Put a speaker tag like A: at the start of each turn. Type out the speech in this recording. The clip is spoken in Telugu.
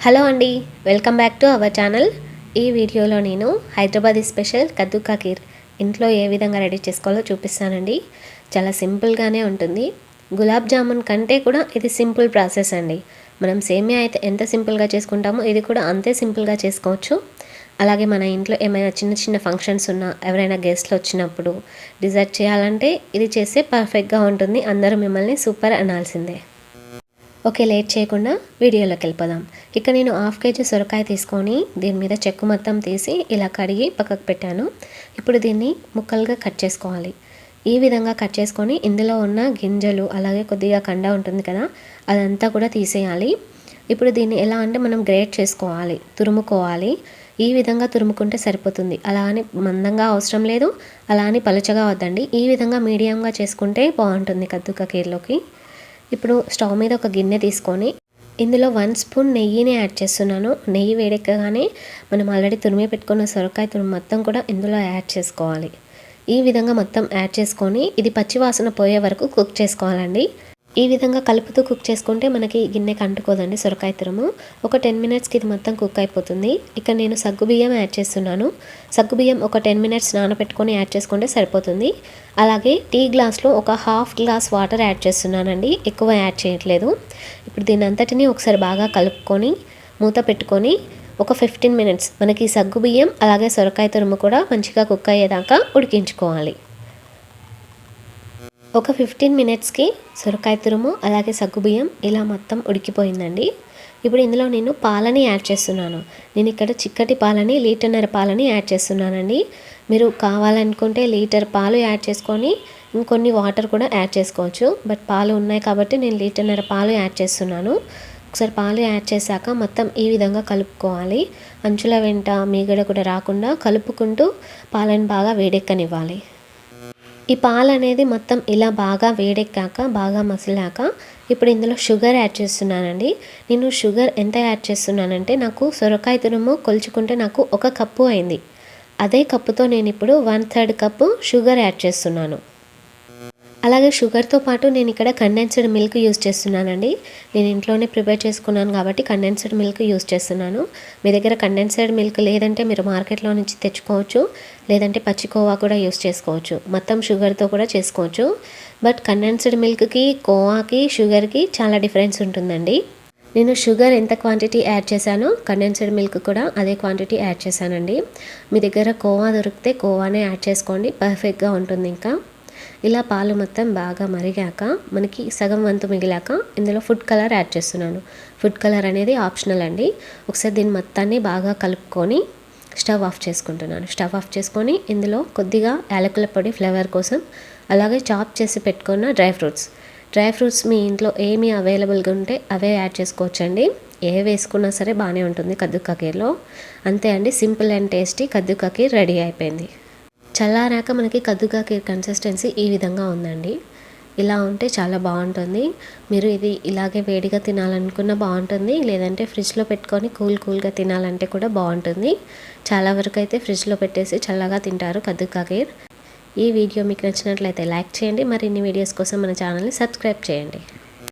A: హలో అండి, welcome back to our channel. ఈ వీడియోలో నేను హైదరాబాద్ స్పెషల్ కద్దు కా ఖీర్ ఇంట్లో ఏ విధంగా రెడీ చేసుకోవాలో చూపిస్తానండి. చాలా సింపుల్గానే ఉంటుంది. గులాబ్ జామున్ కంటే కూడా ఇది సింపుల్ ప్రాసెస్ అండి. మనం సేమియా అయితే ఎంత సింపుల్గా చేసుకుంటామో ఇది కూడా అంతే సింపుల్గా చేసుకోవచ్చు. అలాగే మన ఇంట్లో ఏమైనా చిన్న చిన్న ఫంక్షన్స్ ఉన్నా, ఎవరైనా గెస్ట్లు వచ్చినప్పుడు డిజర్ట్ చేయాలంటే ఇది చేస్తే పర్ఫెక్ట్గా ఉంటుంది. అందరూ మిమ్మల్ని సూపర్ అనాల్సిందే. ఓకే, లేట్ చేయకుండా వీడియోలోకి వెళ్ళిపోదాం. ఇక్కడ నేను 1/2 kg సొరకాయ తీసుకొని దీని మీద చెక్కు మొత్తం తీసి ఇలా కడిగి పక్కకు పెట్టాను. ఇప్పుడు దీన్ని ముక్కలుగా కట్ చేసుకోవాలి. ఈ విధంగా కట్ చేసుకొని ఇందులో ఉన్న గింజలు అలాగే కొద్దిగా కండ ఉంటుంది కదా, అదంతా కూడా తీసేయాలి. ఇప్పుడు దీన్ని ఎలా అంటే మనం గ్రేట్ చేసుకోవాలి, తురుముకోవాలి. ఈ విధంగా తురుముకుంటే సరిపోతుంది. అలా అని మందంగా అవసరం లేదు, అలా అని పలుచగా వద్దండి. ఈ విధంగా మీడియంగా చేసుకుంటే బాగుంటుంది కద్దు కా ఖీర్లోకి. ఇప్పుడు స్టవ్ మీద ఒక గిన్నె తీసుకొని ఇందులో 1 స్పూన్ నెయ్యిని యాడ్ చేస్తున్నాను. నెయ్యి వేడెక్కగానే మనం ఆల్రెడీ తురిమి పెట్టుకున్న సొరకాయ తురుము మొత్తం కూడా ఇందులో యాడ్ చేసుకోవాలి. ఈ విధంగా మొత్తం యాడ్ చేసుకొని ఇది పచ్చివాసన పోయే వరకు కుక్ చేసుకోవాలండి. ఈ విధంగా కలుపుతూ కుక్ చేసుకుంటే మనకి గిన్నెకి అంటుకోదండి సొరకాయ తురుము. ఒక 10 మినిట్స్కి ఇది మొత్తం కుక్ అయిపోతుంది. ఇక్కడ నేను సగ్గుబియ్యం యాడ్ చేస్తున్నాను. సగ్గుబియ్యం ఒక 10 మినిట్స్ నానబెట్టుకొని యాడ్ చేసుకుంటే సరిపోతుంది. అలాగే టీ గ్లాస్లో ఒక 1/2 గ్లాస్ వాటర్ యాడ్ చేస్తున్నానండి, ఎక్కువ యాడ్ చేయట్లేదు. ఇప్పుడు దీని అంతటిని ఒకసారి బాగా కలుపుకొని మూత పెట్టుకొని ఒక 15 మినిట్స్ మనకి సగ్గుబియ్యం అలాగే సొరకాయ తురుము కూడా మంచిగా కుక్ అయ్యేదాకా ఉడికించుకోవాలి. ఒక 15 మినిట్స్కి సొరకాయ తురుము అలాగే సగ్గుబియ్యం ఇలా మొత్తం ఉడికిపోయిందండి. ఇప్పుడు ఇందులో నేను పాలని యాడ్ చేస్తున్నాను. నేను ఇక్కడ చిక్కటి పాలని 1.5 లీటర్ పాలని యాడ్ చేస్తున్నానండి. మీరు కావాలనుకుంటే 1 లీటర్ పాలు యాడ్ చేసుకొని ఇంకొన్ని వాటర్ కూడా యాడ్ చేసుకోవచ్చు. బట్ పాలు ఉన్నాయి కాబట్టి నేను 1.5 లీటర్ పాలు యాడ్ చేస్తున్నాను. ఒకసారి పాలు యాడ్ చేశాక మొత్తం ఈ విధంగా కలుపుకోవాలి. అంచుల వెంట మీగడ కూడా రాకుండా కలుపుకుంటూ పాలను బాగా వేడెక్కనివ్వాలి. ఈ పాలు అనేది మొత్తం ఇలా బాగా వేడెక్కాక బాగా మసిలాక ఇప్పుడు ఇందులో షుగర్ యాడ్ చేస్తున్నానండి. నేను షుగర్ ఎంత యాడ్ చేస్తున్నానంటే నాకు సొరకాయ తురుము కొలుచుకుంటే నాకు 1 కప్పు అయింది. అదే కప్పుతో నేను ఇప్పుడు 1/3 కప్పు షుగర్ యాడ్ చేస్తున్నాను. అలాగే షుగర్తో పాటు నేను ఇక్కడ కండెన్స్డ్ మిల్క్ యూస్ చేస్తున్నానండి. నేను ఇంట్లోనే ప్రిపేర్ చేసుకున్నాను కాబట్టి కండెన్స్డ్ మిల్క్ యూస్ చేస్తున్నాను. మీ దగ్గర కండెన్స్డ్ మిల్క్ లేదంటే మీరు మార్కెట్లో నుంచి తెచ్చుకోవచ్చు, లేదంటే పచ్చికోవా కూడా యూస్ చేసుకోవచ్చు. మొత్తం షుగర్తో కూడా చేసుకోవచ్చు. బట్ కండెన్స్డ్ మిల్క్కి, కోవాకి, షుగర్కి చాలా డిఫరెన్స్ ఉంటుందండి. నేను షుగర్ ఎంత క్వాంటిటీ యాడ్ చేశానో కండెన్స్డ్ మిల్క్ కూడా అదే క్వాంటిటీ యాడ్ చేశానండి. మీ దగ్గర కోవా దొరికితే కోవానే యాడ్ చేసుకోండి, పర్ఫెక్ట్గా ఉంటుంది. ఇంకా ఇలా పాలు మొత్తం బాగా మరిగాక మనకి సగం వంతు మిగిలాక ఇందులో ఫుడ్ కలర్ యాడ్ చేస్తున్నాను. ఫుడ్ కలర్ అనేది ఆప్షనల్ అండి. ఒకసారి దీన్ని మొత్తాన్ని బాగా కలుపుకొని స్టవ్ ఆఫ్ చేసుకుంటున్నాను. స్టవ్ ఆఫ్ చేసుకొని ఇందులో కొద్దిగా యాలకుల పొడి ఫ్లేవర్ కోసం, అలాగే చాప్ చేసి పెట్టుకున్న డ్రై ఫ్రూట్స్ మీ ఇంట్లో ఏమి అవైలబుల్గా ఉంటే అవే యాడ్ చేసుకోవచ్చండి. ఏ వేసుకున్నా సరే బాగానే ఉంటుంది కద్దు కా ఖీర్లో. అంతే అండి, సింపుల్ అండ్ టేస్టీ కద్దు కా ఖీర్ రెడీ అయిపోయింది. చల్లారాక మనకి కద్దు కా ఖీర్ కన్సిస్టెన్సీ ఈ విధంగా ఉందండి. ఇలా ఉంటే చాలా బాగుంటుంది. మీరు ఇది ఇలాగే వేడిగా తినాలనుకున్న బాగుంటుంది, లేదంటే ఫ్రిడ్జ్లో పెట్టుకొని కూల్గా తినాలంటే కూడా బాగుంటుంది. చాలా వరకు అయితే ఫ్రిడ్జ్లో పెట్టేసి చల్లగా తింటారు కద్దు కా ఖీర్. ఈ వీడియో మీకు నచ్చినట్లయితే లైక్ చేయండి. మరిన్ని వీడియోస్ కోసం మన ఛానల్ని సబ్స్క్రైబ్ చేయండి.